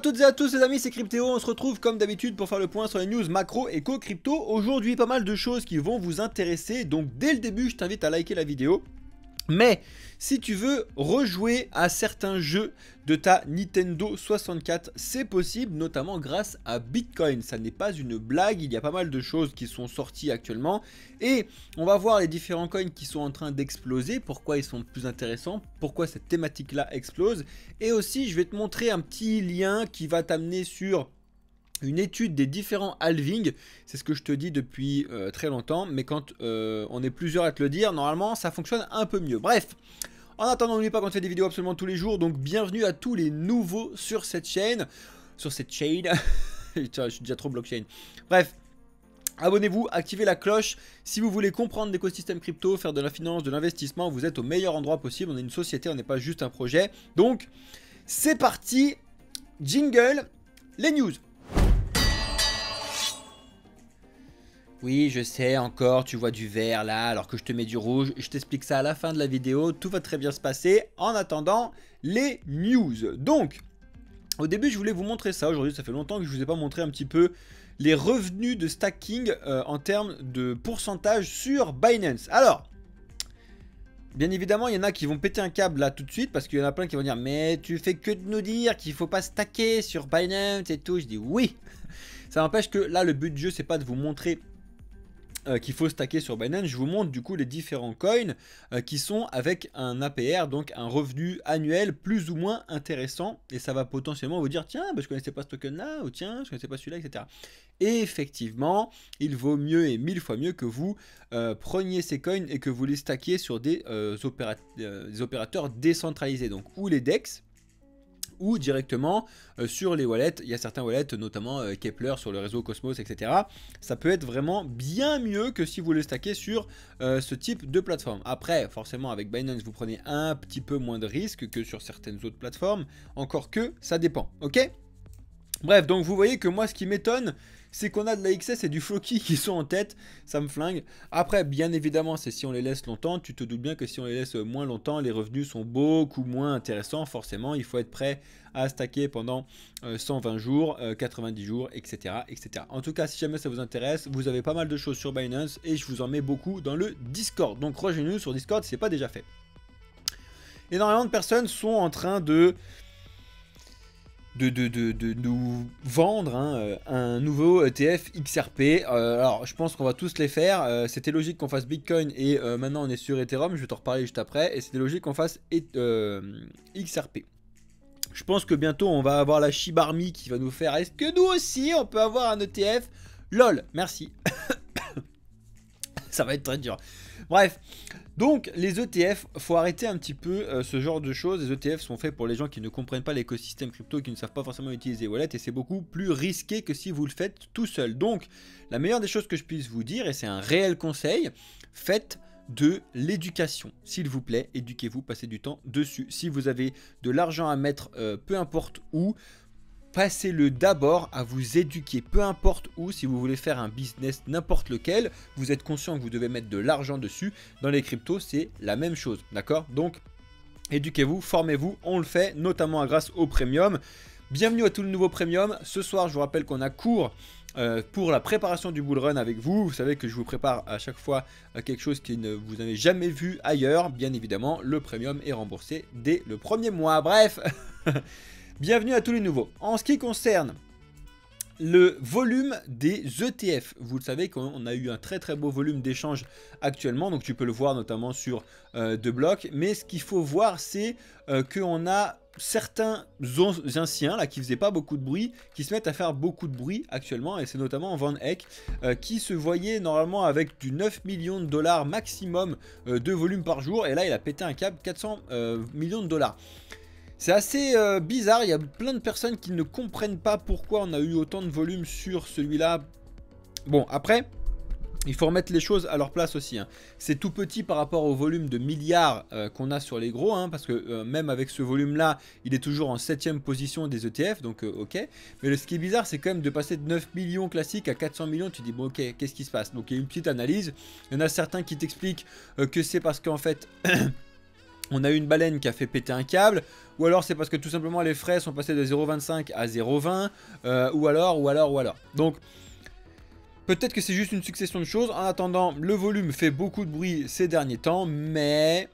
toutes et à tous les amis, c'est Cryptéo, on se retrouve comme d'habitude pour faire le point sur les news macro, éco, crypto. Aujourd'hui pas mal de choses qui vont vous intéresser, donc dès le début je t'invite à liker la vidéo. Mais si tu veux rejouer à certains jeux de ta Nintendo 64, c'est possible, notamment grâce à Bitcoin. Ça n'est pas une blague, il y a pas mal de choses qui sont sorties actuellement. Et on va voir les différents coins qui sont en train d'exploser, pourquoi ils sont plus intéressants, pourquoi cette thématique-là explose. Et aussi, je vais te montrer un petit lien qui va t'amener sur une étude des différents halvings. C'est ce que je te dis depuis très longtemps, mais quand on est plusieurs à te le dire, normalement ça fonctionne un peu mieux. Bref, en attendant, n'oublie pas qu'on fait des vidéos absolument tous les jours, donc bienvenue à tous les nouveaux sur cette chaîne. Je suis déjà trop blockchain. Bref, abonnez-vous, activez la cloche. Si vous voulez comprendre l'écosystème crypto, faire de la finance, de l'investissement, vous êtes au meilleur endroit possible. On est une société, on n'est pas juste un projet. Donc, c'est parti. Jingle, les news. Oui, je sais, encore, tu vois du vert là, alors que je te mets du rouge. Je t'explique ça à la fin de la vidéo, tout va très bien se passer. En attendant, les news. Donc, au début, je voulais vous montrer ça. Aujourd'hui, ça fait longtemps que je ne vous ai pas montré un petit peu les revenus de stacking en termes de pourcentage sur Binance. Alors, bien évidemment, il y en a qui vont péter un câble là tout de suite parce qu'il y en a plein qui vont dire « Mais tu fais que de nous dire qu'il ne faut pas stacker sur Binance et tout. » Je dis « Oui !» Ça n'empêche que là, le but du jeu, c'est pas de vous montrer qu'il faut stacker sur Binance. Je vous montre du coup les différents coins qui sont avec un APR, donc un revenu annuel plus ou moins intéressant, et ça va potentiellement vous dire tiens, bah, je connaissais pas ce token là, ou tiens, je connaissais pas celui-là, etc. Et effectivement, il vaut mieux et 1000 fois mieux que vous preniez ces coins et que vous les stackiez sur des opérateurs décentralisés, donc ou les DEX, ou directement sur les wallets. Il y a certains wallets, notamment Kepler sur le réseau Cosmos, etc. Ça peut être vraiment bien mieux que si vous le stackez sur ce type de plateforme. Après, forcément, avec Binance, vous prenez un petit peu moins de risques que sur certaines autres plateformes. Encore que, ça dépend, ok ? Bref, donc vous voyez que moi, ce qui m'étonne, c'est qu'on a de la XS et du Floki qui sont en tête, ça me flingue. Après, bien évidemment, c'est si on les laisse longtemps, tu te doutes bien que si on les laisse moins longtemps, les revenus sont beaucoup moins intéressants. Forcément, il faut être prêt à stacker pendant 120 jours, 90 jours, etc., etc. En tout cas, si jamais ça vous intéresse, vous avez pas mal de choses sur Binance et je vous en mets beaucoup dans le Discord. Donc rejoignez-nous sur Discord si ce n'est pas déjà fait. Énormément de personnes sont en train de nous vendre un nouveau ETF XRP. Alors je pense qu'on va tous les faire. C'était logique qu'on fasse Bitcoin et maintenant on est sur Ethereum, je vais t'en reparler juste après. Et c'était logique qu'on fasse XRP. Je pense que bientôt on va avoir la Shiba Army qui va nous faire est-ce que nous aussi on peut avoir un ETF? LOL, merci. Ça va être très dur. Bref, donc les ETF, faut arrêter un petit peu ce genre de choses. Les ETF sont faits pour les gens qui ne comprennent pas l'écosystème crypto, qui ne savent pas forcément utiliser Wallet, et c'est beaucoup plus risqué que si vous le faites tout seul. Donc la meilleure des choses que je puisse vous dire, et c'est un réel conseil, faites de l'éducation. S'il vous plaît, éduquez-vous, passez du temps dessus. Si vous avez de l'argent à mettre, peu importe où, passez-le d'abord à vous éduquer, peu importe où. Si vous voulez faire un business n'importe lequel, vous êtes conscient que vous devez mettre de l'argent dessus. Dans les cryptos, c'est la même chose, d'accord? Donc, éduquez-vous, formez-vous, on le fait, notamment grâce au premium. Bienvenue à tout le nouveau premium. Ce soir, je vous rappelle qu'on a cours pour la préparation du bull run avec vous. Vous savez que je vous prépare à chaque fois quelque chose que vous n'avez jamais vu ailleurs. Bien évidemment, le premium est remboursé dès le premier mois. Bref. Bienvenue à tous les nouveaux. En ce qui concerne le volume des ETF, vous le savez qu'on a eu un très très beau volume d'échanges actuellement, donc tu peux le voir notamment sur deux blocs, mais ce qu'il faut voir c'est qu'on a certains anciens là qui faisaient pas beaucoup de bruit, qui se mettent à faire beaucoup de bruit actuellement, et c'est notamment Van Eck qui se voyait normalement avec du 9 millions de dollars maximum de volume par jour, et là il a pété un câble 400 millions de dollars. C'est assez bizarre, il y a plein de personnes qui ne comprennent pas pourquoi on a eu autant de volume sur celui-là. Bon, après, il faut remettre les choses à leur place aussi. C'est tout petit par rapport au volume de milliards qu'on a sur les gros, parce que même avec ce volume-là, il est toujours en 7ème position des ETF, donc ok. Mais ce qui est bizarre, c'est quand même de passer de 9 millions classiques à 400 millions, tu dis bon ok, qu'est-ce qui se passe? Donc il y a une petite analyse, il y en a certains qui t'expliquent que c'est parce qu'en fait... On a eu une baleine qui a fait péter un câble, ou alors c'est parce que tout simplement les frais sont passés de 0,25 à 0,20, ou alors. Donc, peut-être que c'est juste une succession de choses. En attendant, le volume fait beaucoup de bruit ces derniers temps, mais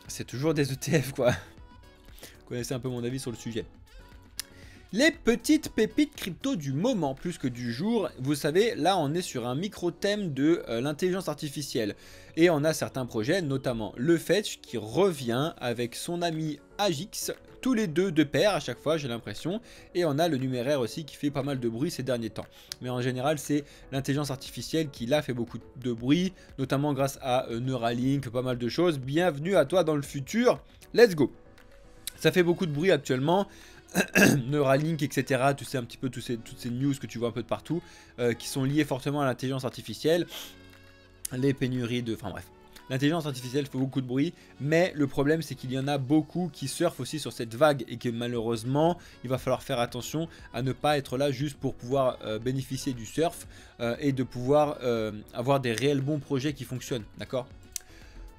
c'est toujours des ETF, quoi. Vous connaissez un peu mon avis sur le sujet. Les petites pépites crypto du moment, plus que du jour. Vous savez, là on est sur un micro-thème de l'intelligence artificielle. Et on a certains projets, notamment le Fetch qui revient avec son ami Agix, tous les deux de pair à chaque fois j'ai l'impression. Et on a le numéraire aussi qui fait pas mal de bruit ces derniers temps. Mais en général c'est l'intelligence artificielle qui là fait beaucoup de bruit, notamment grâce à Neuralink, pas mal de choses. Bienvenue à toi dans le futur, let's go. Ça fait beaucoup de bruit actuellement. Neuralink, etc. Tu sais un petit peu toutes ces news que tu vois un peu de partout qui sont liées fortement à l'intelligence artificielle, les pénuries de... Enfin bref, l'intelligence artificielle fait beaucoup de bruit, mais le problème c'est qu'il y en a beaucoup qui surfent aussi sur cette vague et que malheureusement il va falloir faire attention à ne pas être là juste pour pouvoir bénéficier du surf et de pouvoir avoir des réels bons projets qui fonctionnent, d'accord ?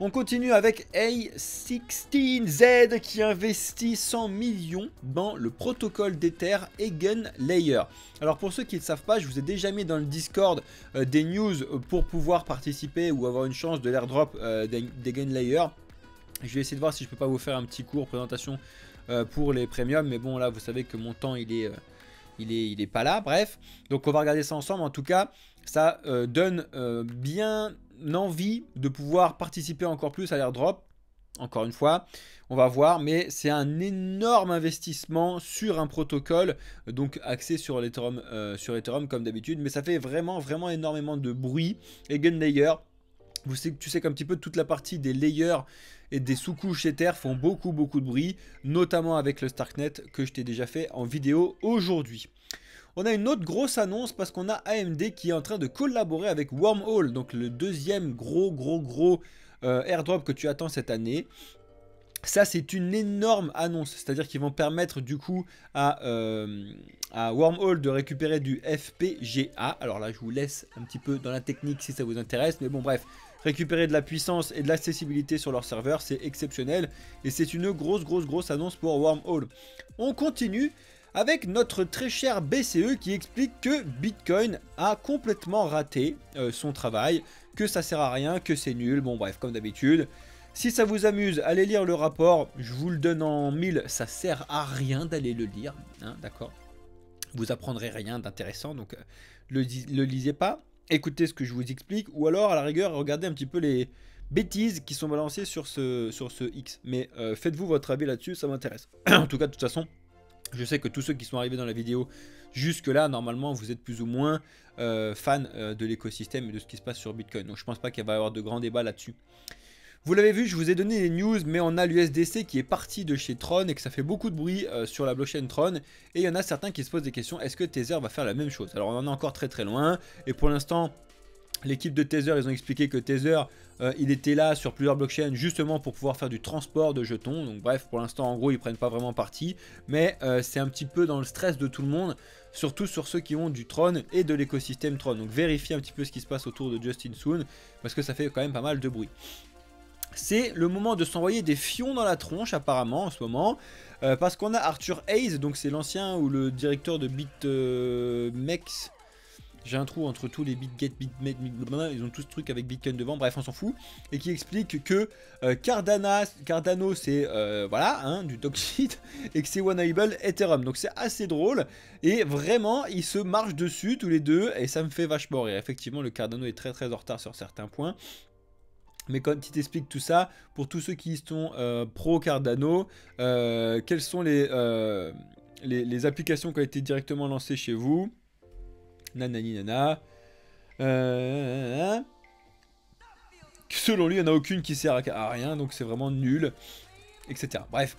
On continue avec A16Z qui investit 100 millions dans le protocole d'Ether Eigenlayer. Alors pour ceux qui ne le savent pas, je vous ai déjà mis dans le Discord des news pour pouvoir participer ou avoir une chance de l'airdrop d'Eigenlayer. Je vais essayer de voir si je peux pas vous faire un petit cours présentation pour les premiums, mais bon là vous savez que mon temps il est pas là, bref. Donc on va regarder ça ensemble. En tout cas, ça donne bien envie de pouvoir participer encore plus à l'airdrop. Encore une fois, on va voir, mais c'est un énorme investissement sur un protocole, donc axé sur Ethereum comme d'habitude, mais ça fait vraiment énormément de bruit. Eigenlayer, tu sais qu'un petit peu toute la partie des layers et des sous-couches Ether font beaucoup de bruit, notamment avec le Starknet que je t'ai déjà fait en vidéo aujourd'hui. On a une autre grosse annonce parce qu'on a AMD qui est en train de collaborer avec Wormhole, donc le deuxième gros airdrop que tu attends cette année. Ça c'est une énorme annonce, c'est-à-dire qu'ils vont permettre du coup à Wormhole de récupérer du FPGA. Alors là je vous laisse un petit peu dans la technique si ça vous intéresse, mais bon bref, récupérer de la puissance et de l'accessibilité sur leur serveur c'est exceptionnel et c'est une grosse annonce pour Wormhole. On continue avec notre très cher BCE qui explique que Bitcoin a complètement raté son travail, que ça sert à rien, que c'est nul, bon bref, comme d'habitude. Si ça vous amuse, allez lire le rapport, je vous le donne en 1000, ça sert à rien d'aller le lire, hein, d'accord? Vous apprendrez rien d'intéressant, donc le lisez pas, écoutez ce que je vous explique, ou alors à la rigueur, regardez un petit peu les bêtises qui sont balancées sur ce X. Mais faites-vous votre avis là-dessus, ça m'intéresse. En tout cas, de toute façon, je sais que tous ceux qui sont arrivés dans la vidéo jusque là, normalement, vous êtes plus ou moins fans de l'écosystème et de ce qui se passe sur Bitcoin. Donc je pense pas qu'il va y avoir de grands débats là-dessus. Vous l'avez vu, je vous ai donné les news, mais on a l'USDC qui est parti de chez Tron et que ça fait beaucoup de bruit sur la blockchain Tron. Et il y en a certains qui se posent des questions, est-ce que Tether va faire la même chose? Alors on en est encore très loin, et pour l'instant, l'équipe de Tether, ils ont expliqué que Tether, il était là sur plusieurs blockchains justement pour pouvoir faire du transport de jetons. Donc bref, pour l'instant, en gros, ils prennent pas vraiment parti. Mais c'est un petit peu dans le stress de tout le monde, surtout sur ceux qui ont du Tron et de l'écosystème Tron. Donc vérifiez un petit peu ce qui se passe autour de Justin Sun, parce que ça fait quand même pas mal de bruit. C'est le moment de s'envoyer des fions dans la tronche apparemment en ce moment. Parce qu'on a Arthur Hayes, donc c'est l'ancien ou le directeur de BitMEX. J'ai un trou entre tous les BitGet, BitMEX, ils ont tous ce truc avec Bitcoin devant, bref on s'en fout. Et qui explique que Cardano c'est voilà, hein, du dog shit, et que c'est Oneable Ethereum. Donc c'est assez drôle, et vraiment ils se marchent dessus tous les deux, et ça me fait vachement rire. Effectivement le Cardano est très en retard sur certains points. Mais quand il t'explique tout ça, pour tous ceux qui sont pro Cardano, quelles sont les applications qui ont été directement lancées chez vous? Nanani nana. Selon lui, il n'y en a aucune qui sert à rien, donc c'est vraiment nul, etc. Bref,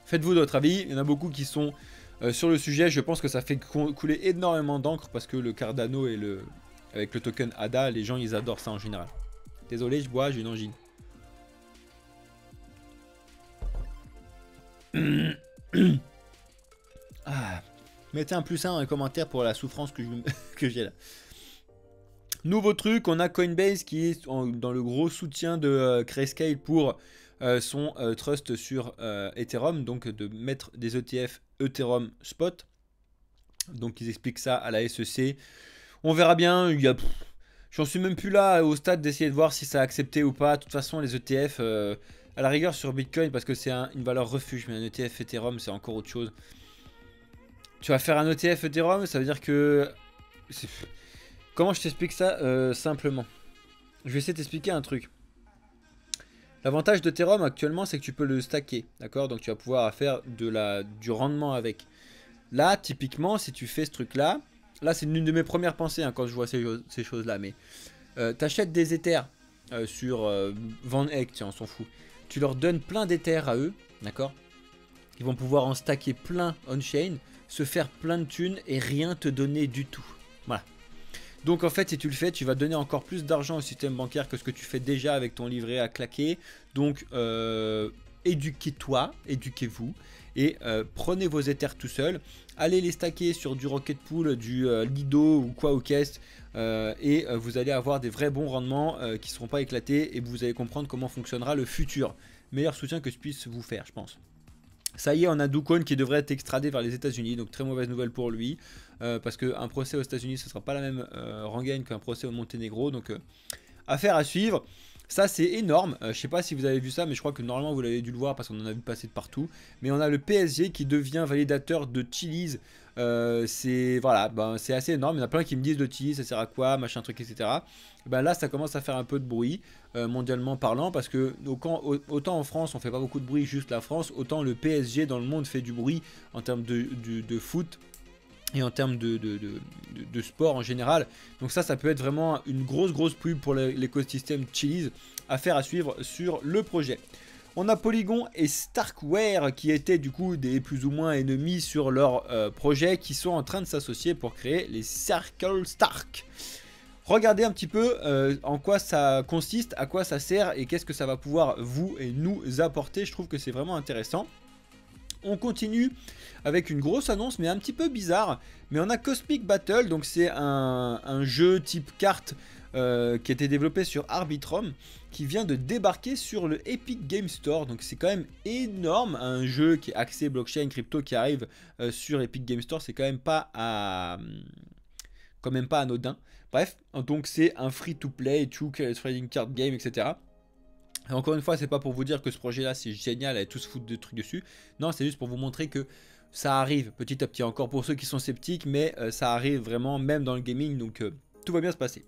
faites-vous votre avis. Il y en a beaucoup qui sont sur le sujet. Je pense que ça fait couler énormément d'encre parce que le Cardano et avec le token ADA, les gens ils adorent ça en général. Désolé, je bois, j'ai une angine. Ah, mettez un +1 dans les commentaires pour la souffrance que j'ai là. Nouveau truc, on a Coinbase qui est dans le gros soutien de Grayscale pour son trust sur Ethereum, donc de mettre des ETF Ethereum Spot. Donc ils expliquent ça à la SEC. On verra bien, j'en suis même plus là au stade d'essayer de voir si ça a accepté ou pas. De toute façon, les ETF, à la rigueur sur Bitcoin, parce que c'est une valeur refuge, mais un ETF Ethereum, c'est encore autre chose. Tu vas faire un ETF Ethereum, ça veut dire que... Comment je t'explique ça simplement? Je vais essayer de t'expliquer un truc. L'avantage d'Ethereum actuellement, c'est que tu peux le stacker, d'accord? Donc tu vas pouvoir faire du rendement avec. Là, typiquement, si tu fais ce truc-là, là c'est l'une de mes premières pensées quand je vois ces choses-là, mais tu achètes des Ethers sur Van Eck, tiens, on s'en fout. Tu leur donnes plein d'Ethers à eux, d'accord? Ils vont pouvoir en stacker plein on-chain, se faire plein de thunes et rien te donner du tout. Voilà. Donc en fait, si tu le fais, tu vas donner encore plus d'argent au système bancaire que ce que tu fais déjà avec ton livret à claquer. Donc éduquez-toi, éduquez-vous et prenez vos Ethers tout seul. Allez les stacker sur du Rocket Pool, du Lido ou quoi ou qu'est-ce. Et vous allez avoir des vrais bons rendements qui ne seront pas éclatés et vous allez comprendre comment fonctionnera le futur. Meilleur soutien que je puisse vous faire, je pense. Ça y est, on a DoCoin qui devrait être extradé vers les États-Unis, donc très mauvaise nouvelle pour lui, parce qu'un procès aux États-Unis, ce ne sera pas la même rengaine qu'un procès au Monténégro, donc affaire à suivre. Ça, c'est énorme. Je ne sais pas si vous avez vu ça, mais je crois que normalement vous l'avez dû le voir parce qu'on en a vu passer de partout. Mais on a le PSG qui devient validateur de Chiliz. C'est voilà, c'est assez énorme. Il y en a plein qui me disent de Chiliz, ça sert à quoi, machin truc, etc. Ben là, ça commence à faire un peu de bruit, mondialement parlant, parce que autant en France, on fait pas beaucoup de bruit, juste la France, autant le PSG dans le monde fait du bruit en termes de foot et en termes de sport en général. Donc ça peut être vraiment une grosse pub pour l'écosystème Chiliz. Affaire à suivre sur le projet. On a Polygon et Starkware qui étaient du coup des plus ou moins ennemis sur leur projet, qui sont en train de s'associer pour créer les Circle Stark. Regardez un petit peu en quoi ça consiste, à quoi ça sert et qu'est-ce que ça va pouvoir vous et nous apporter. Je trouve que c'est vraiment intéressant. On continue avec une grosse annonce mais un petit peu bizarre. Mais on a Cosmic Battle, donc c'est un jeu type carte qui a été développé sur Arbitrum, qui vient de débarquer sur le Epic Game Store. Donc c'est quand même énorme, un jeu qui est axé blockchain crypto qui arrive sur Epic Game Store, c'est quand même pas anodin. Bref, donc c'est un free-to-play, trading card game, etc. Et encore une fois, c'est pas pour vous dire que ce projet-là c'est génial, allez tous foutre de trucs dessus. Non, c'est juste pour vous montrer que ça arrive petit à petit. Encore pour ceux qui sont sceptiques, mais ça arrive vraiment même dans le gaming, donc tout va bien se passer.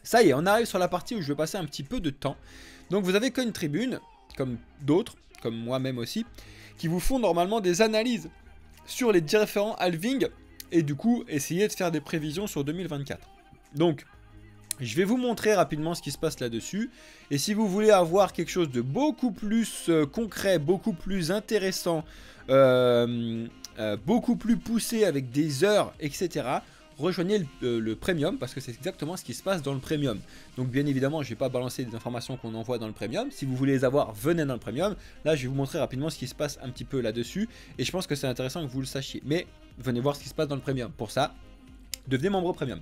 Ça y est, on arrive sur la partie où je vais passer un petit peu de temps. Donc vous avez Coin Tribune, comme d'autres, comme moi-même aussi, qui vous font normalement des analyses sur les différents halvings et du coup essayer de faire des prévisions sur 2024. Donc je vais vous montrer rapidement ce qui se passe là-dessus. Et si vous voulez avoir quelque chose de beaucoup plus concret, beaucoup plus intéressant, beaucoup plus poussé avec des heures, etc., rejoignez le premium, parce que c'est exactement ce qui se passe dans le premium. Donc bien évidemment, je ne vais pas balancer des informations qu'on envoie dans le premium. Si vous voulez les avoir, venez dans le premium. Là, je vais vous montrer rapidement ce qui se passe un petit peu là-dessus. Et je pense que c'est intéressant que vous le sachiez. Mais venez voir ce qui se passe dans le premium. Pour ça, devenez membre premium.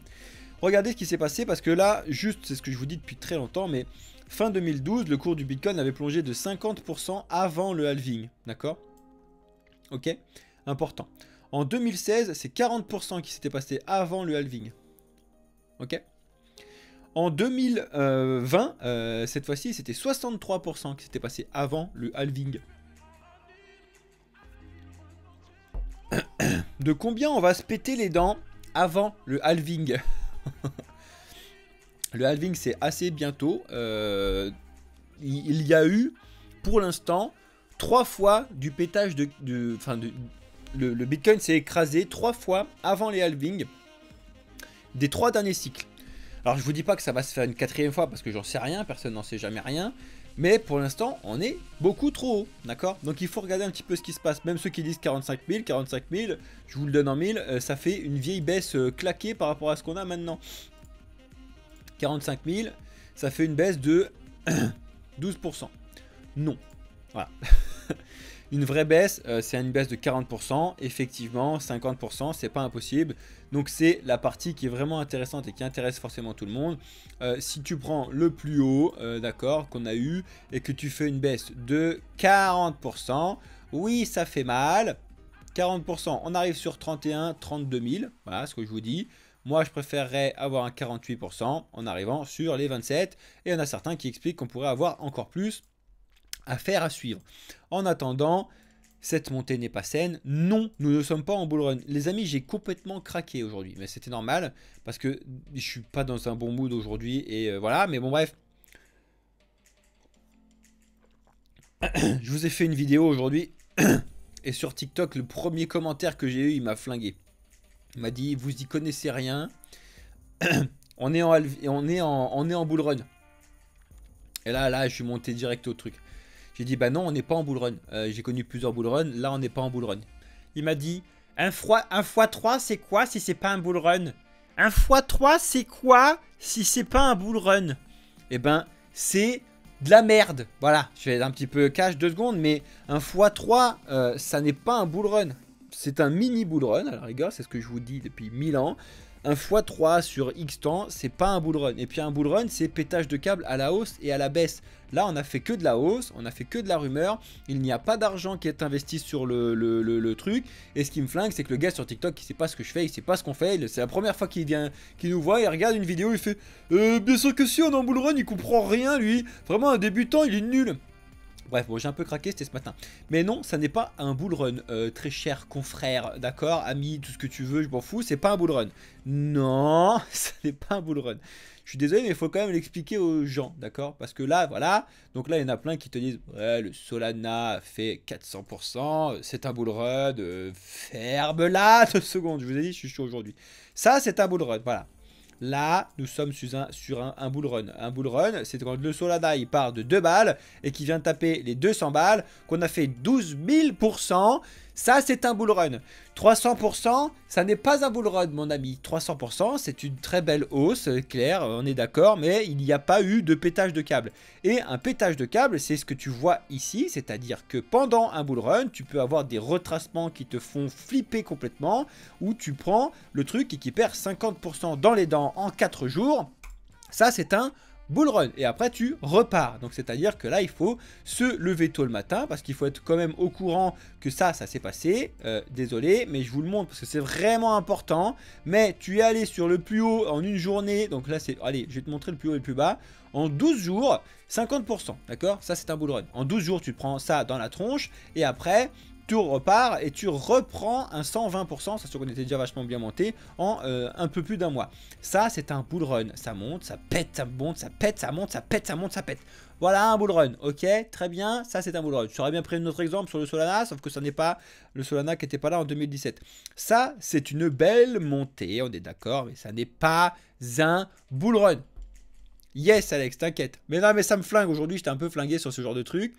Regardez ce qui s'est passé, parce que là, juste, c'est ce que je vous dis depuis très longtemps, mais fin 2012, le cours du Bitcoin avait plongé de 50% avant le halving. D'accord? Ok? Important. En 2016, c'est 40% qui s'était passé avant le halving. Ok? En 2020, cette fois-ci, c'était 63% qui s'était passé avant le halving. De combien on va se péter les dents avant le halving? Le halving, c'est assez bientôt. Il y a eu, pour l'instant, 3 fois du pétage le Bitcoin s'est écrasé 3 fois avant les halvings des 3 derniers cycles. Alors je vous dis pas que ça va se faire une 4e fois parce que j'en sais rien, personne n'en sait jamais rien. Mais pour l'instant, on est beaucoup trop haut, d'accord? Donc il faut regarder un petit peu ce qui se passe. Même ceux qui disent 45 000, je vous le donne en 1000, ça fait une vieille baisse claquée par rapport à ce qu'on a maintenant. 45 000, ça fait une baisse de 12%. Non. Voilà. Une vraie baisse, c'est une baisse de 40%. Effectivement, 50%, c'est pas impossible. Donc c'est la partie qui est vraiment intéressante et qui intéresse forcément tout le monde. Si tu prends le plus haut, d'accord, qu'on a eu, et que tu fais une baisse de 40%, oui, ça fait mal. 40%, on arrive sur 31, 32 000, voilà ce que je vous dis. Moi, je préférerais avoir un 48% en arrivant sur les 27. Et il y en a certains qui expliquent qu'on pourrait avoir encore plus à faire, à suivre. En attendant, cette montée n'est pas saine. Non, nous ne sommes pas en bull run. Les amis, j'ai complètement craqué aujourd'hui. Mais c'était normal parce que je suis pas dans un bon mood aujourd'hui. Et voilà, mais bon, bref. Je vous ai fait une vidéo aujourd'hui. Et sur TikTok, le premier commentaire que j'ai eu, il m'a flingué. Il m'a dit, vous y connaissez rien. on est en bull run. Et là, je suis monté direct au truc. J'ai dit, bah non, on n'est pas en bull run. J'ai connu plusieurs bull run. Là, on n'est pas en bull run. Il m'a dit, un x3, c'est quoi si c'est pas un bull run? Un x3, c'est quoi si c'est pas un bull run? Eh ben, c'est de la merde. Voilà, je vais être un petit peu cash 2 secondes, mais un x3, ça n'est pas un bull run. C'est un mini bull run, à la rigueur, c'est ce que je vous dis depuis 1000 ans. Un x3 sur X temps, c'est pas un bull run. Et puis un bull run, c'est pétage de câble à la hausse et à la baisse. Là, on a fait que de la hausse, on a fait que de la rumeur. Il n'y a pas d'argent qui est investi sur le truc. Et ce qui me flingue, c'est que le gars sur TikTok, il sait pas ce que je fais, il sait pas ce qu'on fait. C'est la première fois qu'il vient, qu'il nous voit, il regarde une vidéo, il fait bien sûr que si on est en bull run, il comprend rien lui. Vraiment un débutant, il est nul. Bref, bon, j'ai un peu craqué, c'était ce matin. Mais non, ça n'est pas un bull run, très cher confrère, d'accord, ami, tout ce que tu veux, je m'en fous, c'est pas un bull run. Non, ça n'est pas un bull run. Je suis désolé, mais il faut quand même l'expliquer aux gens, d'accord? Parce que là, voilà, donc là, il y en a plein qui te disent, ouais, le Solana fait 400%, c'est un bull run, ferme-la 2 secondes, je vous ai dit, je suis chaud aujourd'hui. Ça, c'est un bull run, voilà. Là, nous sommes sur un bull run. Un bull run, c'est quand le Solana il part de 2 balles et qui vient taper les 200 balles, qu'on a fait 12 000%. Ça, c'est un bull run. 300%, ça n'est pas un bull run, mon ami. 300%, c'est une très belle hausse, clair, on est d'accord, mais il n'y a pas eu de pétage de câble. Et un pétage de câble, c'est ce que tu vois ici, c'est-à-dire que pendant un bull run, tu peux avoir des retracements qui te font flipper complètement, où tu prends le truc et qui perd 50% dans les dents en 4 jours. Ça, c'est un bull run, et après tu repars. Donc c'est à dire que là il faut se lever tôt le matin parce qu'il faut être quand même au courant que ça s'est passé. Désolé, mais je vous le montre parce que c'est vraiment important. Mais tu es allé sur le plus haut en une journée, donc là c'est, allez, je vais te montrer le plus haut et le plus bas. En 12 jours, 50%, d'accord? Ça c'est un bull run. En 12 jours tu prends ça dans la tronche et après tu repars et tu reprends un 120%, ça sûr qu'on était déjà vachement bien monté, en un peu plus d'un mois. Ça, c'est un bull run. Ça monte, ça pète, ça monte, ça pète, ça monte, ça pète, ça monte, ça pète. Voilà un bull run, ok? Très bien, ça c'est un bull run. Tu aurais bien pris un autre exemple sur le Solana, sauf que ça n'est pas le Solana qui n'était pas là en 2017. Ça, c'est une belle montée, on est d'accord, mais ça n'est pas un bull run. Yes, Alex, t'inquiète. Mais non, mais ça me flingue. Aujourd'hui, j'étais un peu flingué sur ce genre de truc.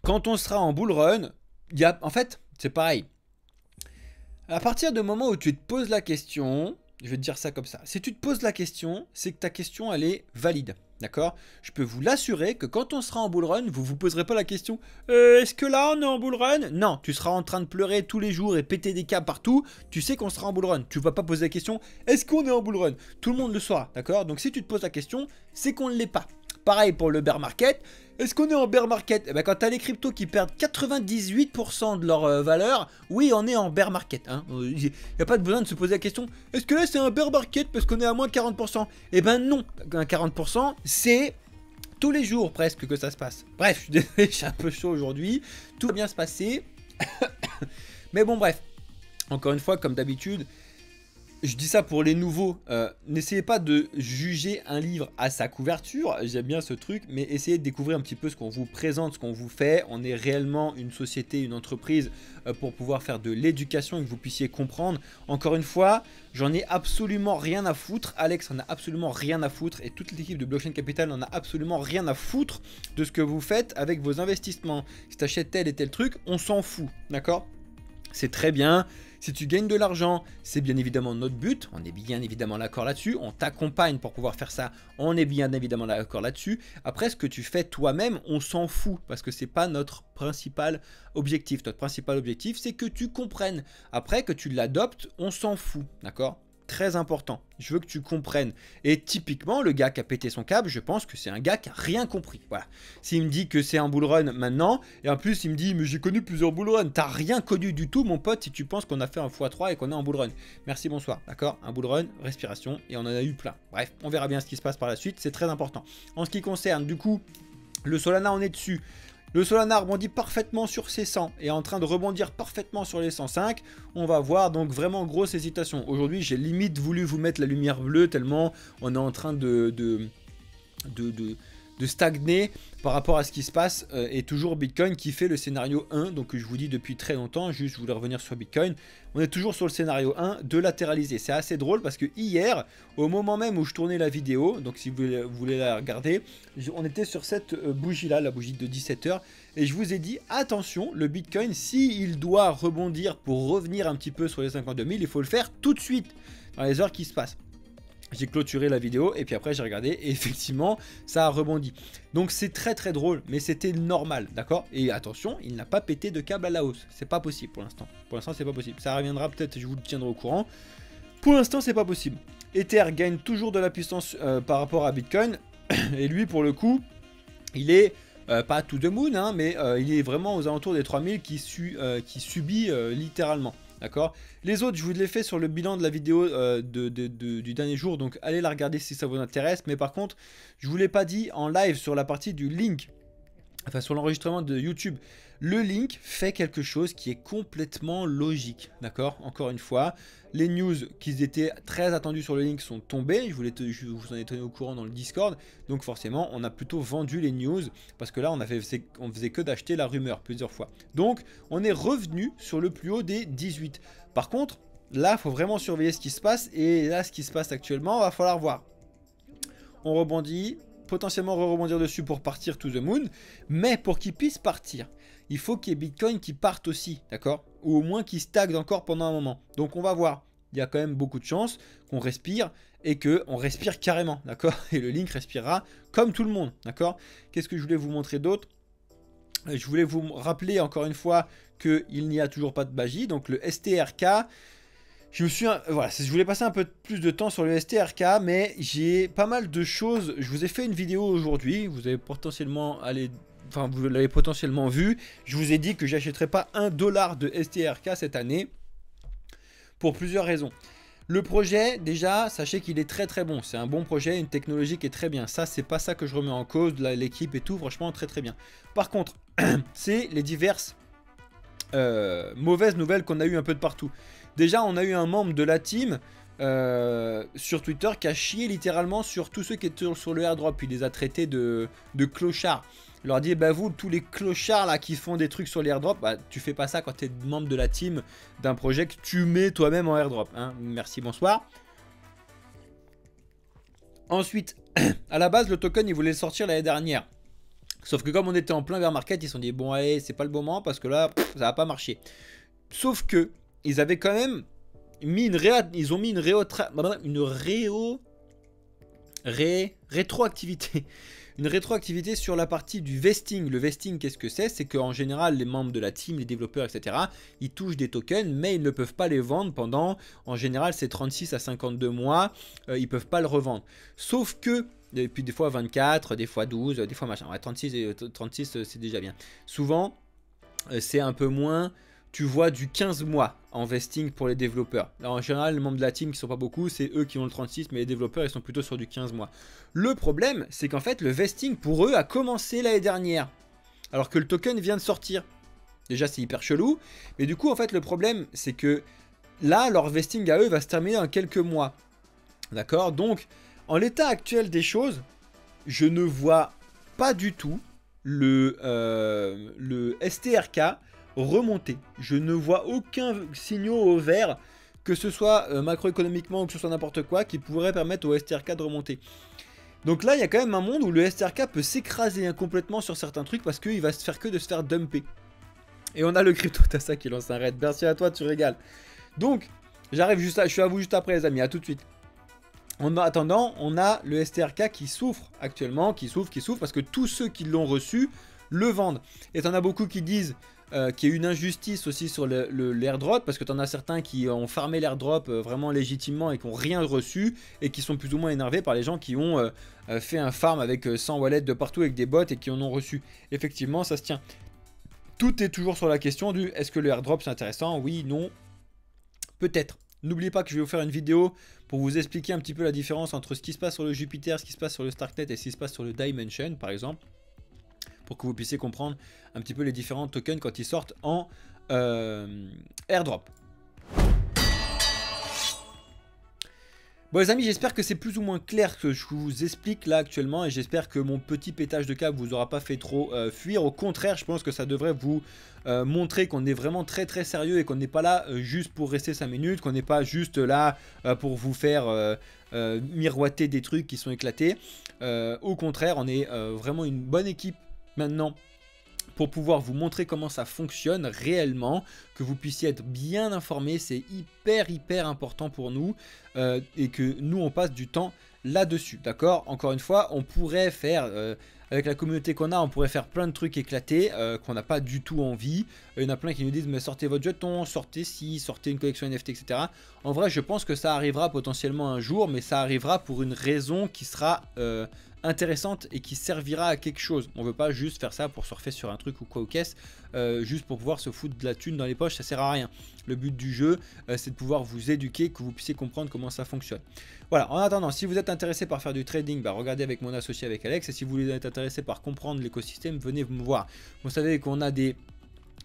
Quand on sera en bull run, en fait, c'est pareil. À partir du moment où tu te poses la question, je vais te dire ça comme ça. Si tu te poses la question, c'est que ta question, elle est valide. D'accord? Je peux vous l'assurer que quand on sera en bull run, vous ne vous poserez pas la question est-ce que là, on est en bull run? Non, tu seras en train de pleurer tous les jours et péter des câbles partout. Tu sais qu'on sera en bull run. Tu ne vas pas poser la question est-ce qu'on est en bull run? Tout le monde le saura. D'accord? Donc si tu te poses la question, c'est qu'on ne l'est pas. Pareil pour le bear market. Est-ce qu'on est en bear market? Eh ben, quand tu as les cryptos qui perdent 98% de leur valeur, oui, on est en bear market. Hein. Il n'y a pas besoin de se poser la question est-ce que là, c'est un bear market parce qu'on est à moins de 40%? Eh ben non, un 40%, c'est tous les jours presque que ça se passe. Bref, je suis désolé, je suis un peu chaud aujourd'hui. Tout va bien se passer. Mais bon, bref. Encore une fois, comme d'habitude, je dis ça pour les nouveaux, n'essayez pas de juger un livre à sa couverture, j'aime bien ce truc, mais essayez de découvrir un petit peu ce qu'on vous présente, ce qu'on vous fait. On est réellement une société, une entreprise pour pouvoir faire de l'éducation et que vous puissiez comprendre. Encore une fois, j'en ai absolument rien à foutre, Alex en a absolument rien à foutre et toute l'équipe de Blockchain Capital en a absolument rien à foutre de ce que vous faites avec vos investissements. Si tu achètes tel et tel truc, on s'en fout, d'accord? C'est très bien. Si tu gagnes de l'argent, c'est bien évidemment notre but, on est bien évidemment d'accord là-dessus, on t'accompagne pour pouvoir faire ça, on est bien évidemment d'accord là-dessus. Après, ce que tu fais toi-même, on s'en fout, parce que c'est pas notre principal objectif. Notre principal objectif, c'est que tu comprennes. Après, que tu l'adoptes, on s'en fout, d'accord ? Très important, je veux que tu comprennes. Et typiquement, le gars qui a pété son câble, je pense que c'est un gars qui a rien compris. Voilà. S'il me dit que c'est un bull run maintenant, et en plus il me dit mais j'ai connu plusieurs bull runs, t'as rien connu du tout mon pote si tu penses qu'on a fait un x3 et qu'on est en bull run. Merci, bonsoir, d'accord? Un bull run, respiration, et on en a eu plein. Bref, on verra bien ce qui se passe par la suite, c'est très important. En ce qui concerne du coup, le Solana, on est dessus. Le Solana rebondit parfaitement sur ses 100 et est en train de rebondir parfaitement sur les 105. On va voir, donc vraiment grosse hésitation. Aujourd'hui, j'ai limite voulu vous mettre la lumière bleue tellement on est en train de stagner par rapport à ce qui se passe. Et toujours Bitcoin qui fait le scénario 1. Donc je vous dis depuis très longtemps, juste je voulais revenir sur Bitcoin. On est toujours sur le scénario 1 de latéraliser. C'est assez drôle parce que hier, au moment même où je tournais la vidéo, donc si vous voulez la regarder, on était sur cette bougie là, la bougie de 17h. Et je vous ai dit, attention, le Bitcoin, s'il doit rebondir pour revenir un petit peu sur les 52 000, il faut le faire tout de suite, dans les heures qui se passent. J'ai clôturé la vidéo et puis après j'ai regardé et effectivement ça a rebondi. Donc c'est très très drôle mais c'était normal, d'accord? Et attention, il n'a pas pété de câble à la hausse. C'est pas possible pour l'instant. Pour l'instant c'est pas possible. Ça reviendra peut-être, je vous le tiendrai au courant. Pour l'instant c'est pas possible. Ether gagne toujours de la puissance par rapport à Bitcoin. Et lui pour le coup, il est pas to the moon, hein, mais il est vraiment aux alentours des 3000 qui subit littéralement. D'accord. Les autres, je vous l'ai fait sur le bilan de la vidéo du dernier jour, donc allez la regarder si ça vous intéresse. Mais par contre, je vous l'ai pas dit en live sur la partie du link, enfin sur l'enregistrement de YouTube. Le link fait quelque chose qui est complètement logique, d'accord? Encore une fois, les news qui étaient très attendues sur le link sont tombées. Je vous en ai tenu au courant dans le Discord. Donc forcément, on a plutôt vendu les news parce que là, on faisait que d'acheter la rumeur plusieurs fois. Donc, on est revenu sur le plus haut des 18. Par contre, là, il faut vraiment surveiller ce qui se passe. Et là, ce qui se passe actuellement, va falloir voir. On rebondit, potentiellement rebondir dessus pour partir to the moon. Mais pour qu'il puisse partir, il faut qu'il y ait Bitcoin qui parte aussi, d'accord? Ou au moins qui stagne encore pendant un moment. Donc on va voir. Il y a quand même beaucoup de chances qu'on respire et qu'on respire carrément, d'accord? Et le link respirera comme tout le monde, d'accord? Qu'est-ce que je voulais vous montrer d'autre? Je voulais vous rappeler encore une fois qu'il n'y a toujours pas de magie. Donc le STRK, voilà, je voulais passer un peu plus de temps sur le STRK, mais j'ai pas mal de choses. Je vous ai fait une vidéo aujourd'hui. Vous avez potentiellement vous l'avez potentiellement vu. Je vous ai dit que j'achèterais pas $1 de STRK cette année pour plusieurs raisons. Le projet, déjà, sachez qu'il est très très bon. C'est un bon projet, une technologie qui est très bien. Ça, c'est pas ça que je remets en cause, l'équipe et tout, franchement, très très bien. Par contre, c'est les diverses mauvaises nouvelles qu'on a eu un peu de partout. Déjà, on a eu un membre de la team sur Twitter qui a chié littéralement sur tous ceux qui étaient sur le airdrop. Il les a traités de clochards. Il leur dit, bah vous, tous les clochards là qui font des trucs sur les airdrops, bah tu fais pas ça quand tu es membre de la team d'un projet que tu mets toi-même en airdrop. Hein. Merci, bonsoir. Ensuite, à la base, le token, il voulait le sortir l'année dernière. Sauf que comme on était en plein bear market, ils se sont dit, bon allez, c'est pas le bon moment parce que là, ça va pas marcher. Sauf que, ils avaient quand même mis une rétroactivité. Une rétroactivité sur la partie du vesting. Le vesting, qu'est-ce que c'est? C'est qu'en général, les membres de la team, les développeurs, etc., ils touchent des tokens, mais ils ne peuvent pas les vendre pendant, en général, c'est 36 à 52 mois. Ils ne peuvent pas le revendre. Sauf que, et puis des fois 24, des fois 12, des fois machin. Ouais, 36, c'est déjà bien. Souvent, c'est un peu moins... Tu vois du 15 mois en vesting pour les développeurs. Alors, en général, les membres de la team qui sont pas beaucoup, c'est eux qui ont le 36, mais les développeurs, ils sont plutôt sur du 15 mois. Le problème, c'est qu'en fait, le vesting pour eux a commencé l'année dernière, alors que le token vient de sortir. Déjà, c'est hyper chelou, mais du coup, en fait, le problème, c'est que là, leur vesting à eux va se terminer en quelques mois. D'accord? Donc, en l'état actuel des choses, je ne vois pas du tout le STRK remonter. Je ne vois aucun signal au vert, que ce soit macroéconomiquement ou que ce soit n'importe quoi, qui pourrait permettre au STRK de remonter. Donc là, il y a quand même un monde où le STRK peut s'écraser complètement sur certains trucs parce qu'il va se faire que de se faire dumper. Et on a le Crypto Tassa qui lance un raid. Merci à toi, tu régales. Donc, j'arrive juste je suis à vous juste après les amis, à tout de suite. En attendant, on a le STRK qui souffre actuellement, qui souffre, parce que tous ceux qui l'ont reçu le vendent. Et t'en as beaucoup qui disent qu'il y a une injustice aussi sur l'airdrop, parce que t'en as certains qui ont farmé l'airdrop vraiment légitimement et qui n'ont rien reçu, et qui sont plus ou moins énervés par les gens qui ont fait un farm avec 100 wallets de partout avec des bots et qui en ont reçu. Effectivement, ça se tient. Tout est toujours sur la question du est-ce que le airdrop c'est intéressant? Oui, non, peut-être. N'oubliez pas que je vais vous faire une vidéo pour vous expliquer un petit peu la différence entre ce qui se passe sur le Jupiter, ce qui se passe sur le Starknet et ce qui se passe sur le Dimension par exemple, pour que vous puissiez comprendre un petit peu les différents tokens quand ils sortent en airdrop. Bon les amis, j'espère que c'est plus ou moins clair ce que je vous explique là actuellement, et j'espère que mon petit pétage de câble vous aura pas fait trop fuir. Au contraire, je pense que ça devrait vous montrer qu'on est vraiment très sérieux et qu'on n'est pas là juste pour rester 5 minutes, qu'on n'est pas juste là pour vous faire miroiter des trucs qui sont éclatés. Au contraire, on est vraiment une bonne équipe maintenant pour pouvoir vous montrer comment ça fonctionne réellement, que vous puissiez être bien informé. C'est hyper important pour nous et que nous on passe du temps là-dessus, d'accord? Encore une fois, on pourrait faire, avec la communauté qu'on a, on pourrait faire plein de trucs éclatés qu'on n'a pas du tout envie. Il y en a plein qui nous disent mais sortez votre jeton, sortez ci, sortez une collection NFT, etc. En vrai, je pense que ça arrivera potentiellement un jour, mais ça arrivera pour une raison qui sera intéressante et qui servira à quelque chose. On veut pas juste faire ça pour surfer sur un truc ou quoi aux caisses, juste pour pouvoir se foutre de la thune dans les poches, ça sert à rien. Le but du jeu, c'est de pouvoir vous éduquer, que vous puissiez comprendre comment ça fonctionne. Voilà, en attendant, si vous êtes intéressé par faire du trading, bah, regardez avec mon associé, avec Alex, et si vous êtes intéressé par comprendre l'écosystème, venez me voir. Vous savez qu'on a des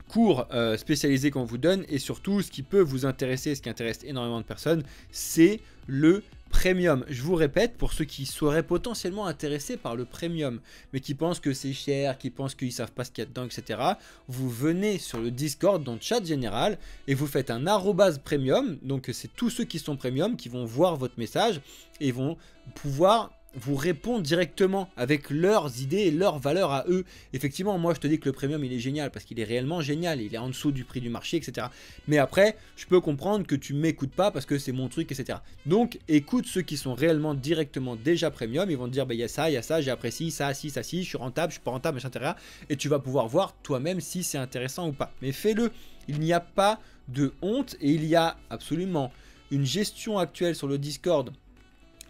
cours spécialisés qu'on vous donne, et surtout ce qui peut vous intéresser, ce qui intéresse énormément de personnes, c'est le premium. Je vous répète, pour ceux qui seraient potentiellement intéressés par le premium, mais qui pensent que c'est cher, qui pensent qu'ils savent pas ce qu'il y a dedans, etc. Vous venez sur le Discord, dans le chat général, et vous faites un arrobase premium. Donc c'est tous ceux qui sont premium qui vont voir votre message et vont pouvoir vous répondent directement avec leurs idées et leurs valeurs à eux. Effectivement, moi je te dis que le premium il est génial parce qu'il est réellement génial, il est en dessous du prix du marché, etc. Mais après, je peux comprendre que tu m'écoutes pas parce que c'est mon truc, etc. Donc écoute ceux qui sont réellement directement déjà premium, ils vont te dire bah il y a ça, j'apprécie ça, si, ça, si, je suis rentable, je suis pas rentable, etc. Et tu vas pouvoir voir toi-même si c'est intéressant ou pas. Mais fais-le, il n'y a pas de honte et il y a absolument une gestion actuelle sur le Discord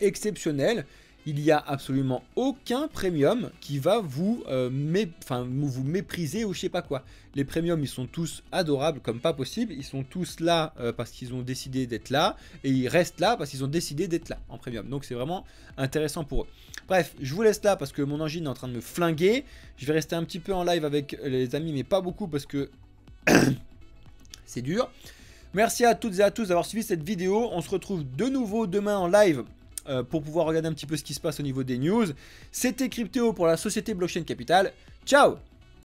exceptionnelle. Il n'y a absolument aucun premium qui va vous, vous mépriser ou je sais pas quoi. Les premiums, ils sont tous adorables comme pas possible. Ils sont tous là parce qu'ils ont décidé d'être là. Et ils restent là parce qu'ils ont décidé d'être là en premium. Donc c'est vraiment intéressant pour eux. Bref, je vous laisse là parce que mon engine est en train de me flinguer. Je vais rester un petit peu en live avec les amis, mais pas beaucoup parce que c'est dur. Merci à toutes et à tous d'avoir suivi cette vidéo. On se retrouve de nouveau demain en live pour pouvoir regarder un petit peu ce qui se passe au niveau des news. C'était Cryptéo pour la société Blockchain Capital. Ciao!